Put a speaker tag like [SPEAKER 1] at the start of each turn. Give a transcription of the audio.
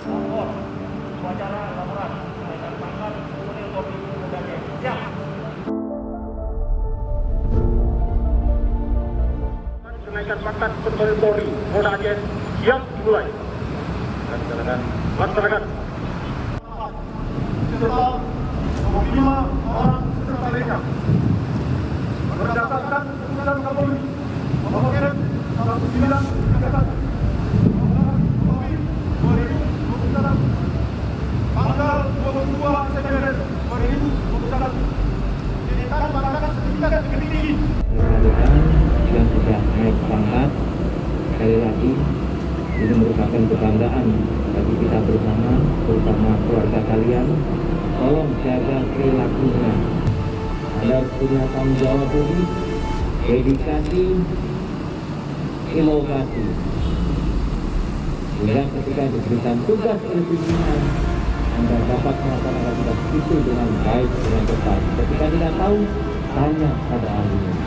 [SPEAKER 1] lapor, upacara laporan, kenaikan pangkat, unit kopi, dan siap. Kenaikan pangkat personil Polri, Polda Aceh, siap dimulai. Dan silakan laksanakan. Serta 25 orang peserta mereka berdasarkan keputusan Kapolri nomor 1931 tanggal 22 September 2021 dinaikkan pangkat setingkat tinggi.
[SPEAKER 2] Yang sudah naik pangkat, sekali lagi ini merupakan kebanggaan bagi kita bersama, terutama keluarga kalian. Tolong jaga perilakunya. Anda punya tanggung jawab lebih, dedikasi, inovasi. Sehingga ketika diberikan tugas oleh pimpinan, Anda dapat melaksanakan tugas itu dengan baik, dengan tepat. Ketika tidak tahu, tanya pada ahlinya.